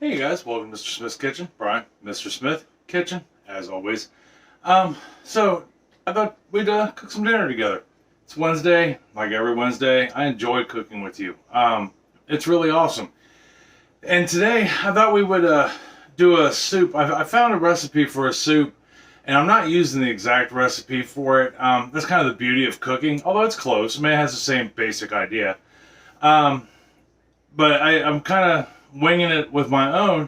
Hey guys, welcome to Mr. Smith's Kitchen. Brian, Mr. Smith Kitchen, as always. So I thought we'd cook some dinner together. It's Wednesday, like every Wednesday. I enjoy cooking with you. It's really awesome. And today I thought we would do a soup. I found a recipe for a soup, and I'm not using the exact recipe for it. That's kind of the beauty of cooking, although it's close. I mean, it has the same basic idea. But I'm kind of winging it with my own,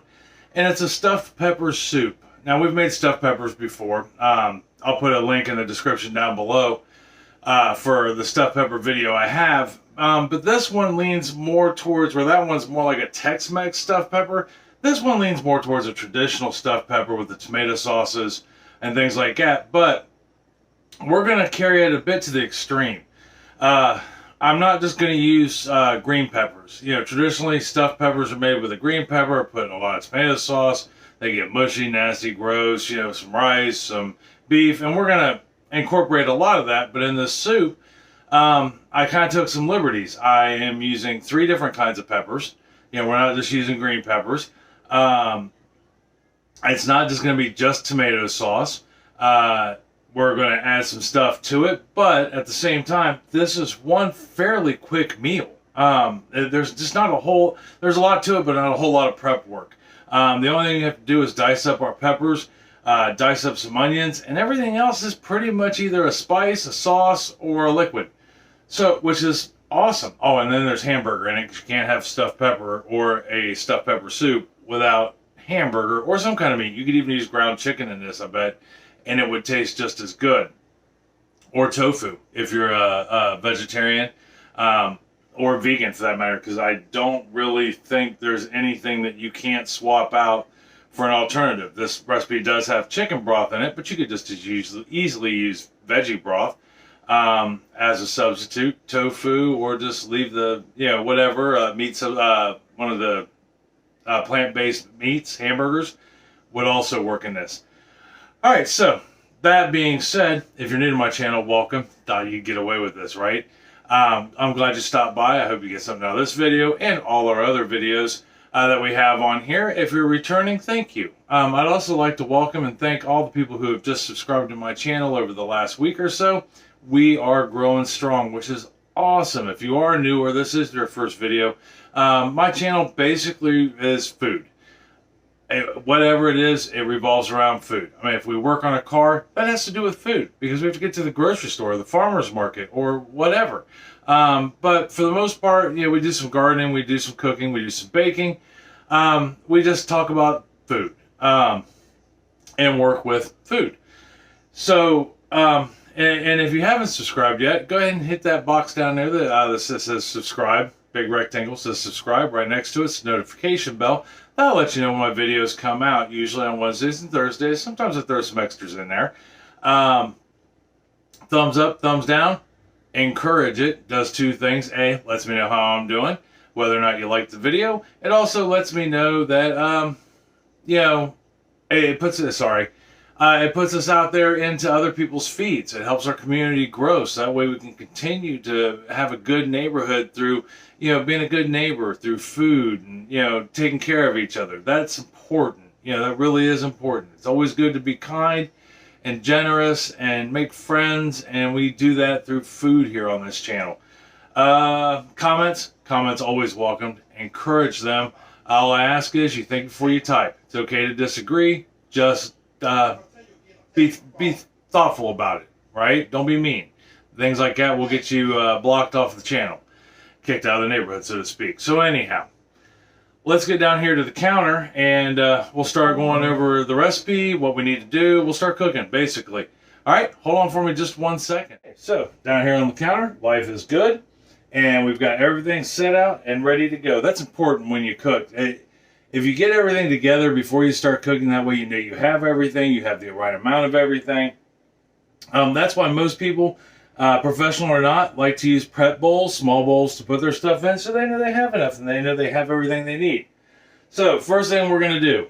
and it's a stuffed pepper soup. Now, we've made stuffed peppers before. I'll put a link in the description down below for the stuffed pepper video I have. But this one leans more towards, where that one's more like a Tex-Mex stuffed pepper. This one leans more towards a traditional stuffed pepper with the tomato sauces and things like that. But we're going to carry it a bit to the extreme. I'm not just going to use green peppers. You know, traditionally stuffed peppers are made with a green pepper, put in a lot of tomato sauce. They get mushy, nasty, gross, you know, some rice, some beef, and we're going to incorporate a lot of that. But in this soup, I kind of took some liberties. I am using 3 different kinds of peppers. You know, we're not just using green peppers. It's not just going to be just tomato sauce. We're going to add some stuff to it, but at the same time, this is one fairly quick meal. There's just not a whole, there's a lot to it, but not a whole lot of prep work. The only thing you have to do is dice up our peppers, dice up some onions, and everything else is pretty much either a spice, a sauce, or a liquid. So, which is awesome. Oh, and then there's hamburger in it, because you can't have stuffed pepper or a stuffed pepper soup without hamburger or some kind of meat. You could even use ground chicken in this, I bet, and it would taste just as good. Or tofu, if you're a vegetarian, or vegan for that matter, because I don't really think there's anything that you can't swap out for an alternative. This recipe does have chicken broth in it, but you could just easily use veggie broth as a substitute, tofu, or just leave the, you know, whatever, meats, one of the plant-based meats, hamburgers, would also work in this. Alright, so that being said, if you're new to my channel, welcome. Thought you'd get away with this, right? I'm glad you stopped by. I hope you get something out of this video and all our other videos that we have on here. If you're returning, thank you. I'd also like to welcome and thank all the people who have just subscribed to my channel over the last week or so. We are growing strong, which is awesome. If you are new or this is your first video, my channel basically is food. Whatever it is, it revolves around food. I mean, if we work on a car, that has to do with food, because we have to get to the grocery store, or the farmer's market, or whatever. But for the most part, you know, we do some gardening, we do some cooking, we do some baking. We just talk about food and work with food. So, and if you haven't subscribed yet, go ahead and hit that box down there that says subscribe. Big rectangle says subscribe. Right next to it's notification bell. That'll let you know when my videos come out, usually on Wednesdays and Thursdays. Sometimes I throw some extras in there. Thumbs up, thumbs down. Encourage it. Does 2 things. A, lets me know how I'm doing, whether or not you like the video. It also lets me know that, you know, it puts us out there into other people's feeds. It helps our community grow, so that way we can continue to have a good neighborhood through, you know, being a good neighbor through food and, you know, taking care of each other. That's important. You know, that really is important. It's always good to be kind and generous and make friends, and we do that through food here on this channel. Comments always welcomed. Encourage them. All I ask is you think before you type. It's okay to disagree. Just be thoughtful about it, right? Don't be mean. Things like that will get you blocked off the channel, kicked out of the neighborhood, so to speak. So anyhow, let's get down here to the counter, and we'll start going over the recipe, what we need to do. We'll start cooking, basically. All right, hold on for me just 1 second. So down here on the counter, life is good, and we've got everything set out and ready to go. That's important when you cook. If you get everything together before you start cooking, that way you know you have everything, you have the right amount of everything. That's why most people, professional or not, like to use prep bowls, small bowls to put their stuff in, so they know they have enough and they know they have everything they need. So first thing we're going to do,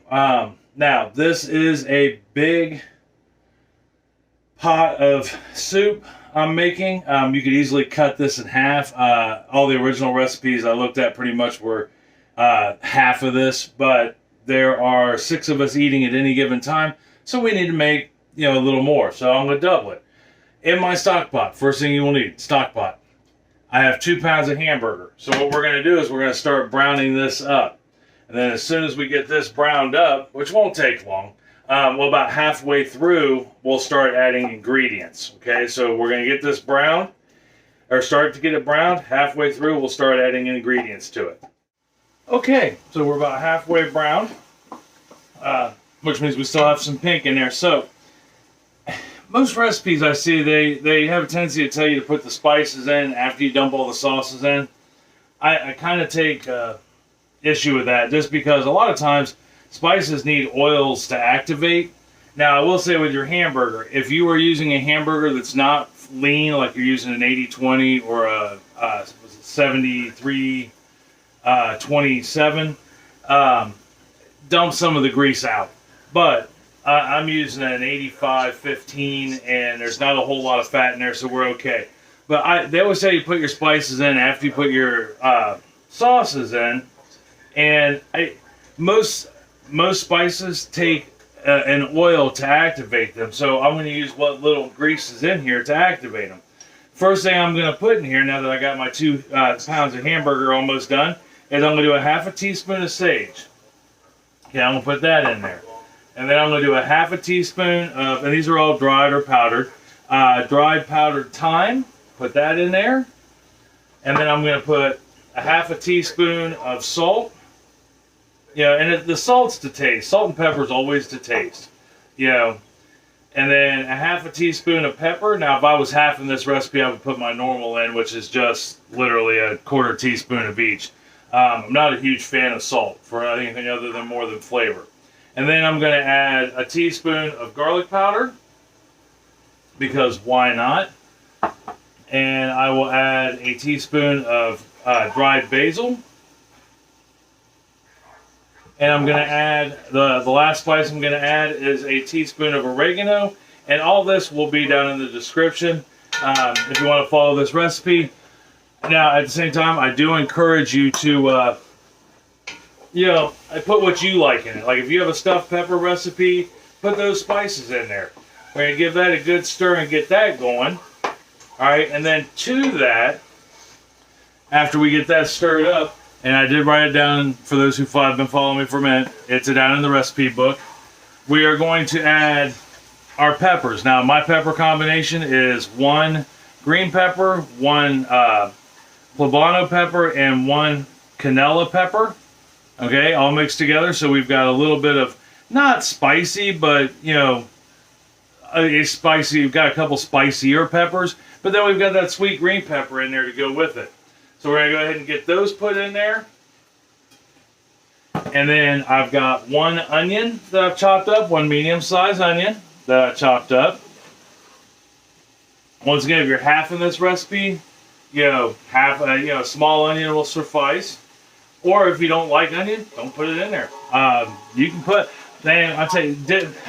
now this is a big pot of soup I'm making. You could easily cut this in half. All the original recipes I looked at pretty much were half of this, but there are 6 of us eating at any given time, so we need to make, a little more. So I'm going to double it. In my stock pot, first thing you will need, stock pot. I have 2 pounds of hamburger. So what we're going to do is we're going to start browning this up. And then as soon as we get this browned up, which won't take long, well, about halfway through, we'll start adding ingredients. Okay, so we're going to get this browned, or start to get it browned. Halfway through, we'll start adding ingredients to it. Okay, so we're about halfway browned, which means we still have some pink in there. So most recipes I see, they have a tendency to tell you to put the spices in after you dump all the sauces in. I kind of take issue with that, just because a lot of times spices need oils to activate. Now, I will say with your hamburger, if you are using a hamburger that's not lean, like you're using an 80-20 or a 73-27, dump some of the grease out. But I'm using an 85-15, and there's not a whole lot of fat in there, so we're okay. But they always say you put your spices in after you put your sauces in, and most spices take an oil to activate them. So I'm going to use what little grease is in here to activate them. First thing I'm going to put in here, now that I got my 2 pounds of hamburger almost done, is I'm going to do a half a teaspoon of sage. Okay, I'm going to put that in there. And then I'm going to do a half a teaspoon of, and these are all dried or powdered, dried powdered thyme. Put that in there. And then I'm going to put a half a teaspoon of salt. And the salt's to taste. Salt and pepper is always to taste. And then a half a teaspoon of pepper. Now, if I was halving this recipe, I would put my normal in, which is just literally a quarter teaspoon of each. I'm not a huge fan of salt for anything other than more than flavor. And then I'm going to add a teaspoon of garlic powder, because why not? And I will add a teaspoon of dried basil. And I'm going to add, the last spice I'm going to add is a teaspoon of oregano. And all this will be down in the description if you want to follow this recipe. Now, at the same time, I do encourage you to, I put what you like in it. Like if you have a stuffed pepper recipe, put those spices in there. We're going to give that a good stir and get that going. All right, and then to that, after we get that stirred up, and I did write it down for those who have been following me for a minute. It's down in the recipe book. We are going to add our peppers. Now, my pepper combination is 1 green pepper, 1 poblano pepper, and 1 cornella pepper. Okay, all mixed together. So we've got a little bit of, not spicy, but, it's spicy. We've got a couple spicier peppers. But then we've got that sweet green pepper in there to go with it. So we're going to go ahead and get those put in there. And then I've got 1 onion that I've chopped up, 1 medium-sized onion that I chopped up. Once again, if you're half in this recipe, half a small onion will suffice. Or if you don't like onion, don't put it in there. You can put, man, I tell you,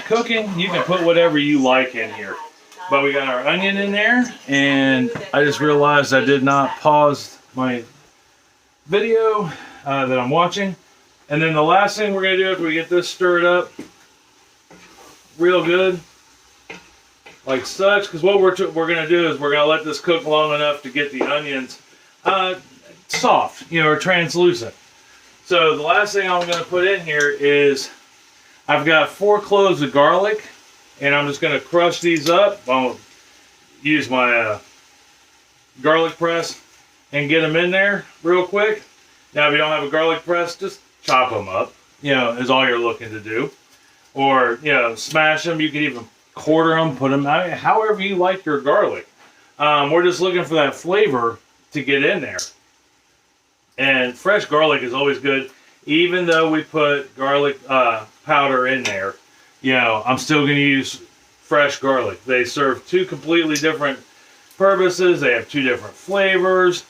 cooking, you can put whatever you like in here. But we got our onion in there, and I just realized I did not pause my video that I'm watching. And then the last thing we're going to do after we get this stirred up real good, like such, because what we're going to do is we're going to let this cook long enough to get the onions soft, or translucent. So the last thing I'm going to put in here is I've got 4 cloves of garlic, and I'm just going to crush these up. I'll use my garlic press and get them in there real quick. Now, if you don't have a garlic press, just chop them up, is all you're looking to do. Or, smash them. You can even quarter them, put them, however you like your garlic. We're just looking for that flavor to get in there. And fresh garlic is always good. Even though we put garlic powder in there, I'm still going to use fresh garlic. They serve 2 completely different purposes. They have 2 different flavors.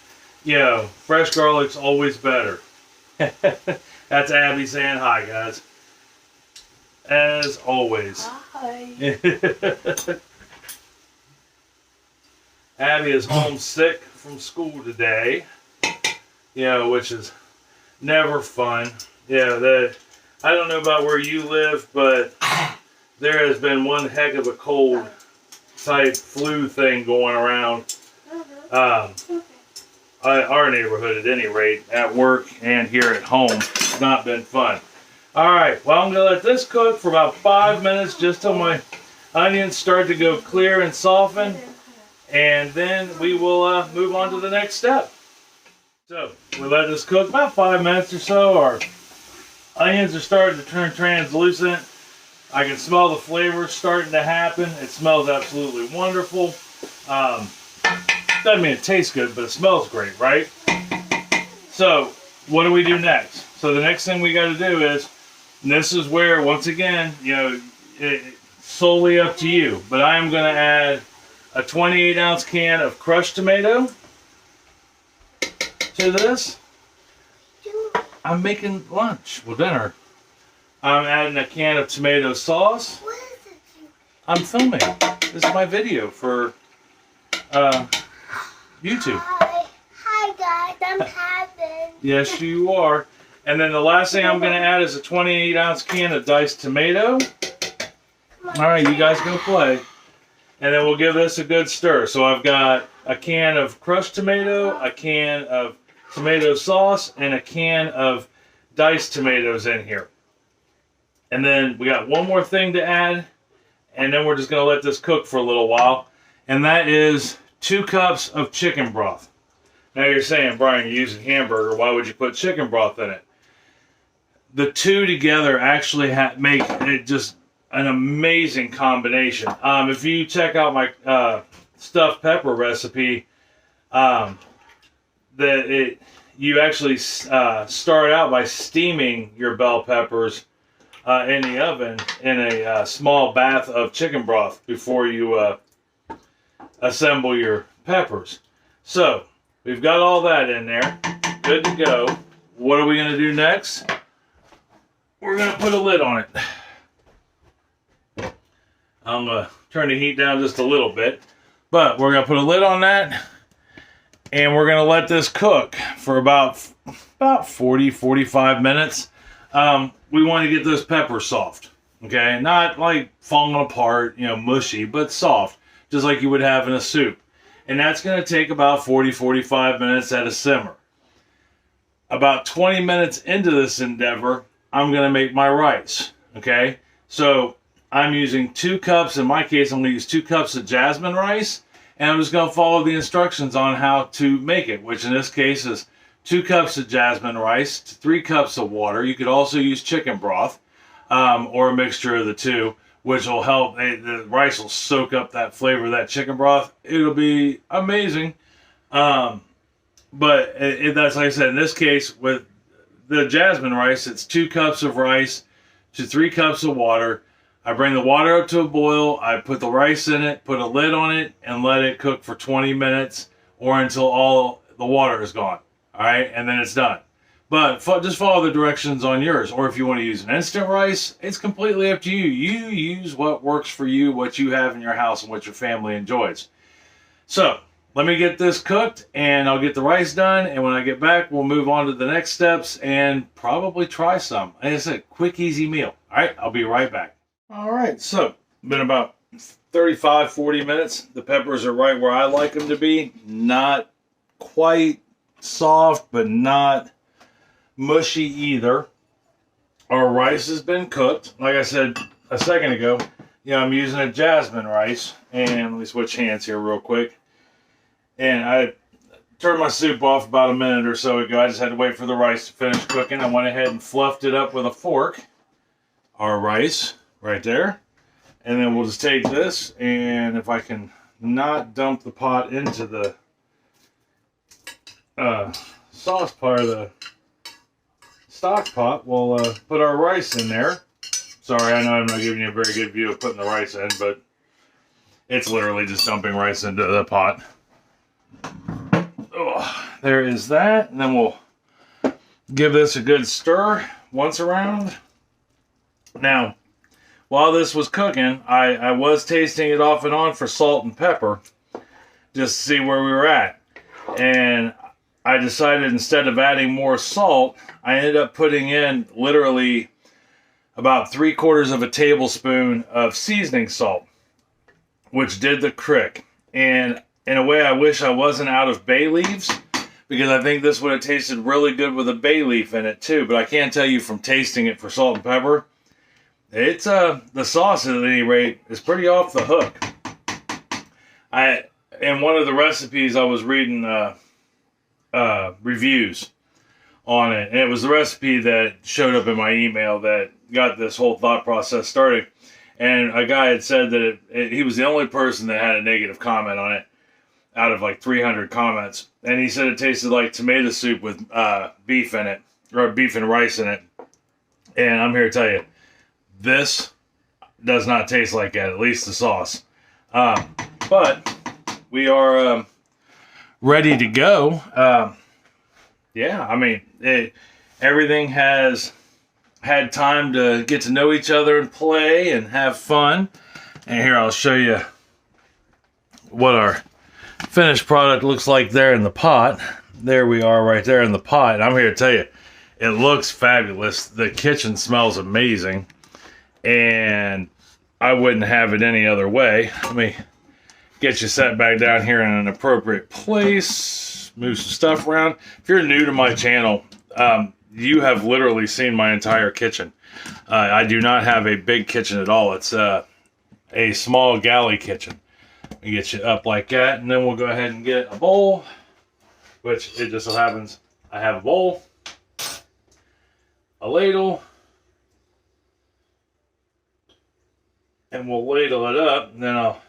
Fresh garlic's always better. That's Abby saying hi, guys. As always. Hi. Abby is homesick from school today. Which is never fun. I don't know about where you live, but there has been one heck of a cold type flu thing going around. Our neighborhood at any rate, at work and here at home. It's not been fun. Alright, well I'm going to let this cook for about 5 minutes just till my onions start to go clear and soften. And then we will move on to the next step. So, we let this cook about 5 minutes or so. Our onions are starting to turn translucent. I can smell the flavor starting to happen. It smells absolutely wonderful. Doesn't mean it tastes good, but it smells great, right? So, what do we do next? So the next thing we got to do is, and this is where, once again, you know, it's solely up to you, but I am going to add a 28-ounce can of crushed tomato to this. I'm making lunch, well, dinner. I'm adding a can of tomato sauce. What is it? I'm filming. This is my video for YouTube. Hi guys, I'm Kevin. Yes, you are. And then the last thing I'm going to add is a 28-ounce can of diced tomato. All right, you guys go play. And then we'll give this a good stir. So I've got a can of crushed tomato, a can of tomato sauce, and a can of diced tomatoes in here. And then we got one more thing to add, and then we're just going to let this cook for a little while. And that is 2 cups of chicken broth. Now you're saying, Brian, you're using hamburger. Why would you put chicken broth in it? The two together actually make it just an amazing combination. If you check out my stuffed pepper recipe, you actually start out by steaming your bell peppers in the oven in a small bath of chicken broth before you assemble your peppers. So we've got all that in there, good to go. What are we going to do next? We're going to put a lid on it. I'm going to turn the heat down just a little bit, but we're going to put a lid on that, and we're going to let this cook for about 40-45 minutes. We want to get those peppers soft, okay? Not like falling apart, you know, mushy, but soft, just like you would have in a soup. And that's going to take about 40-45 minutes at a simmer. About 20 minutes into this endeavor, I'm going to make my rice, okay? So I'm using 2 cups. In my case, I'm going to use 2 cups of jasmine rice, and I'm just going to follow the instructions on how to make it, which in this case is 2 cups of jasmine rice to 3 cups of water. You could also use chicken broth or a mixture of the two, which will help. The rice will soak up that flavor of that chicken broth. It'll be amazing. But that's like I said, in this case, with the jasmine rice, it's 2 cups of rice to 3 cups of water. I bring the water up to a boil. I put the rice in it, put a lid on it, and let it cook for 20 minutes or until all the water is gone. All right, and then it's done. But just follow the directions on yours. Or if you want to use an instant rice, it's completely up to you. You use what works for you, what you have in your house, and what your family enjoys. So let me get this cooked, and I'll get the rice done. And when I get back, we'll move on to the next steps and probably try some. Like I said, quick, easy meal. All right, I'll be right back. All right, so been about 35-40 minutes. The peppers are right where I like them to be. Not quite soft, but not mushy either. Our rice has been cooked. Like I said a second ago, I'm using a jasmine rice. And let me switch hands here real quick. And I turned my soup off about a minute or so ago. I just had to wait for the rice to finish cooking. I went ahead and fluffed it up with a fork. Our rice right there. And then we'll just take this, and if I can not dump the pot into the sauce part of the stock pot, we'll put our rice in there. Sorry, I know I'm not giving you a very good view of putting the rice in, but it's literally just dumping rice into the pot. Oh, there is that. And then we'll give this a good stir once around. Now, while this was cooking, I was tasting it off and on for salt and pepper, just to see where we were at. And I decided instead of adding more salt, I ended up putting in literally about 3/4 of a tablespoon of seasoning salt, which did the trick. And in a way, I wish I wasn't out of bay leaves, because I think this would have tasted really good with a bay leaf in it too. But I can tell you from tasting it for salt and pepper, it's the sauce at any rate is pretty off the hook. In one of the recipes I was reading reviews on it, and it was the recipe that showed up in my email that got this whole thought process started. And a guy had said that he was the only person that had a negative comment on it out of like 300 comments. And he said it tasted like tomato soup with beef in it, or beef and rice in it. And I'm here to tell you, this does not taste like that, at least the sauce. But we are ready to go. Yeah, I mean, everything has had time to get to know each other and play and have fun. And here I'll show you what our finished product looks like there in the pot. There we are right there in the pot. And I'm here to tell you, it looks fabulous. The kitchen smells amazing. And I wouldn't have it any other way. Let me get you set back down here in an appropriate place. Move some stuff around. If you're new to my channel, you have literally seen my entire kitchen. I do not have a big kitchen at all. It's a small galley kitchen. We get you up like that, and then we'll go ahead and get a bowl, which it just so happens I have a bowl, a ladle, and we'll ladle it up, and then I'll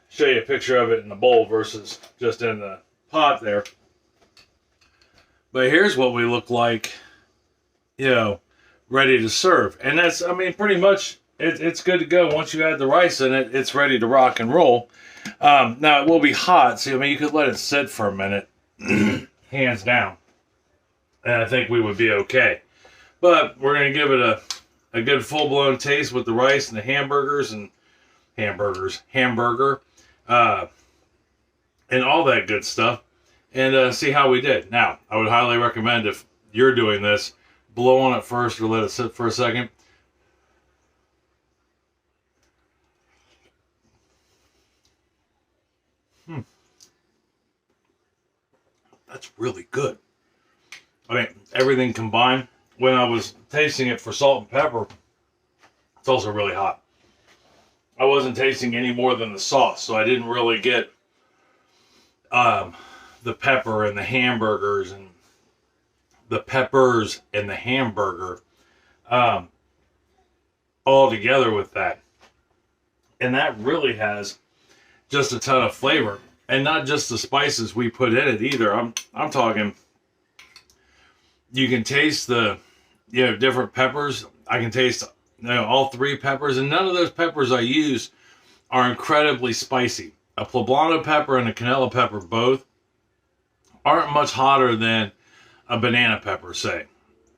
show you a picture of it in the bowl versus just in the pot there. But here's what we look like, you know, ready to serve. And that's, I mean, pretty much it's good to go. Once you add the rice in it, it's ready to rock and roll. Now, it will be hot, so I mean, you could let it sit for a minute, hands down. And I think we would be okay. But we're going to give it a good full-blown taste with the rice and the hamburger, and all that good stuff, and see how we did. Now, I would highly recommend, if you're doing this, blow on it first or let it sit for a second. That's really good. I mean, everything combined. When I was tasting it for salt and pepper, it's also really hot. I wasn't tasting any more than the sauce, so I didn't really get the pepper and the hamburgers and the peppers and the hamburger all together with that. And that really has just a ton of flavor, and not just the spices we put in it either. I'm talking, you can taste the different peppers. I can taste all three peppers, and none of those peppers I use are incredibly spicy. A poblano pepper and a cornella pepper both aren't much hotter than a banana pepper, say.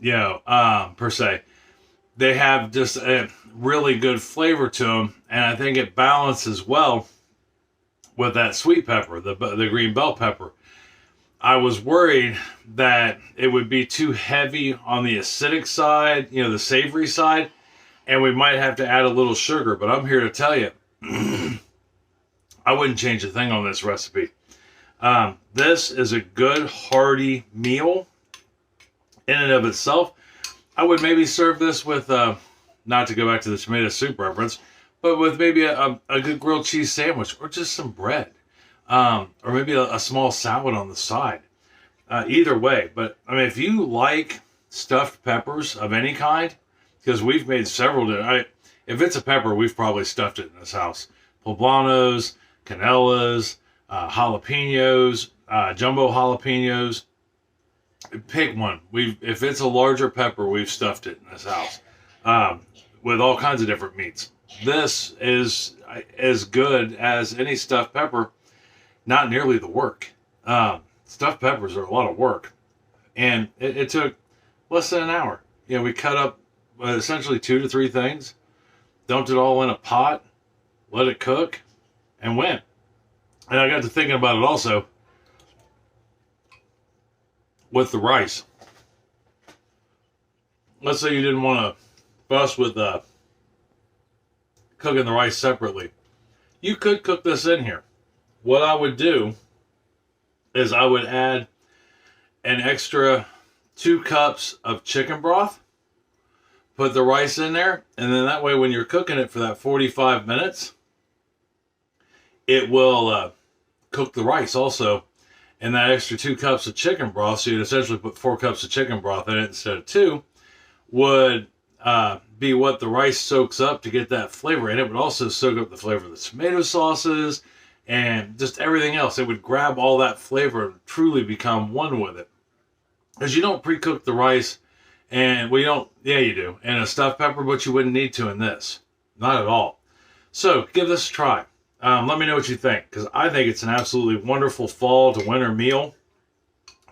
Per se. They have just a really good flavor to them, and I think it balances well with that sweet pepper, the green bell pepper. I was worried that it would be too heavy on the acidic side, the savory side, and we might have to add a little sugar, but I'm here to tell you, I wouldn't change a thing on this recipe. This is a good, hearty meal in and of itself. I would maybe serve this with, not to go back to the tomato soup reference, but with maybe a good grilled cheese sandwich, or just some bread, or maybe a small salad on the side. Either way, but I mean, if you like stuffed peppers of any kind, because we've made several. If it's a pepper, we've probably stuffed it in this house. Poblanos, canellas, jalapenos, jumbo jalapenos. Pick one. If it's a larger pepper, we've stuffed it in this house with all kinds of different meats. This is as good as any stuffed pepper. Not nearly the work. Stuffed peppers are a lot of work, and it took less than an hour. We cut up essentially 2 to 3 things, dumped it all in a pot, let it cook, and went. And I got to thinking about it also with the rice. let's say you didn't want to fuss with cooking the rice separately. You could cook this in here. What I would do is I would add an extra 2 cups of chicken broth, put the rice in there, and then that way when you're cooking it for that 45 minutes, it will cook the rice also. And that extra 2 cups of chicken broth, so you'd essentially put 4 cups of chicken broth in it instead of 2, would be what the rice soaks up to get that flavor. And it would also soak up the flavor of the tomato sauces and just everything else. It would grab all that flavor and truly become one with it. Because you don't pre-cook the rice, and well, you don't, yeah, you do, and a stuffed pepper, but you wouldn't need to in this. Not at all. So give this a try. Let me know what you think, because I think it's an absolutely wonderful fall to winter meal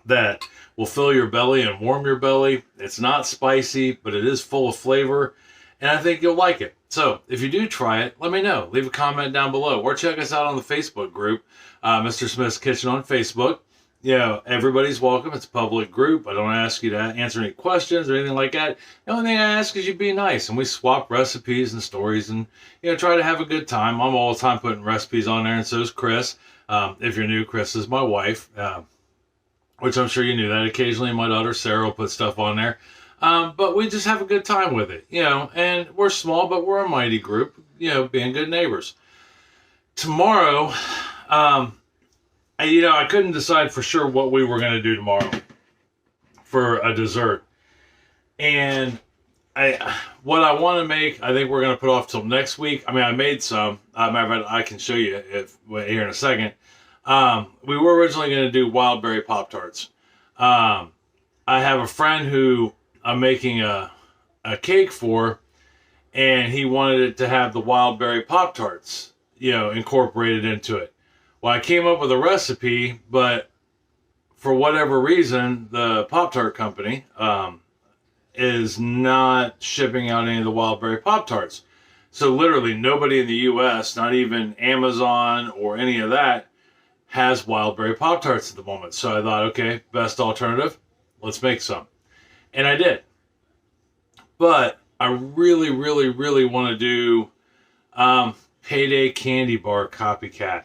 that will fill your belly and warm your belly. It's not spicy, but it is full of flavor, and I think you'll like it. So if you do try it, let me know. Leave a comment down below, or check us out on the Facebook group, Mr. Smith's Kitchen on Facebook. You know, everybody's welcome. It's a public group. I don't ask you to answer any questions or anything like that. The only thing I ask is you be nice, and we swap recipes and stories and, you know, try to have a good time. I'm all the time putting recipes on there, and so is Chris. If you're new, Chris is my wife, which I'm sure you knew that. Occasionally my daughter Sarah will put stuff on there. But we just have a good time with it, you know, and we're small, but we're a mighty group, you know, being good neighbors. Tomorrow, I couldn't decide for sure what we were going to do tomorrow for a dessert. And what I want to make, I think we're going to put off till next week. I mean, I made some. Matter of fact, I can show you here in a second. We were originally going to do wild berry Pop-Tarts. I have a friend who I'm making a cake for, and he wanted it to have the wild berry Pop-Tarts, you know, incorporated into it. Well, I came up with a recipe, but for whatever reason, the Pop-Tart company is not shipping out any of the wild berry Pop-Tarts. So literally nobody in the U.S., not even Amazon or any of that, has wild berry Pop-Tarts at the moment. So I thought, okay, best alternative, let's make some. And I did. But I really, really, really want to do Payday Candy Bar Copycat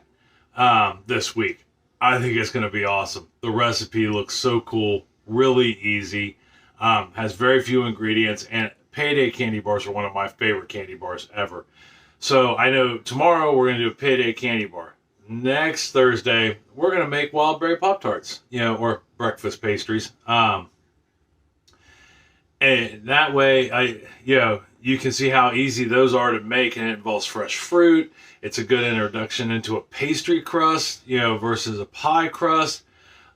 this week. I think it's going to be awesome. The recipe looks so cool, really easy, has very few ingredients, and Payday candy bars are one of my favorite candy bars ever. So I know tomorrow we're going to do a Payday candy bar. Next Thursday, we're going to make wild berry Pop-Tarts, you know, or breakfast pastries. And that way, you can see how easy those are to make, and it involves fresh fruit. It's a good introduction into a pastry crust, you know, versus a pie crust.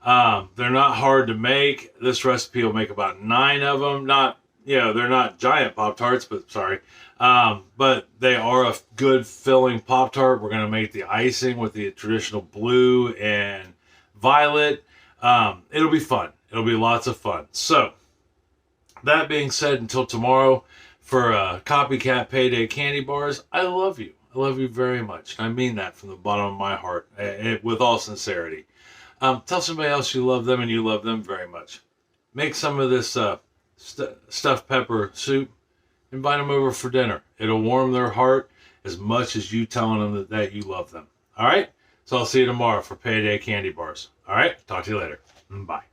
They're not hard to make. This recipe will make about 9 of them. Not, you know, they're not giant Pop-Tarts, but sorry. But they are a good filling Pop-Tart. We're going to make the icing with the traditional blue and violet. It'll be fun. It'll be lots of fun. So, that being said, until tomorrow for Copycat Payday Candy Bars, I love you. I love you very much. And I mean that from the bottom of my heart, with all sincerity. Tell somebody else you love them and you love them very much. Make some of this stuffed pepper soup. Invite them over for dinner. It'll warm their heart as much as you telling them that you love them. All right? So I'll see you tomorrow for Payday Candy Bars. All right? Talk to you later. Bye.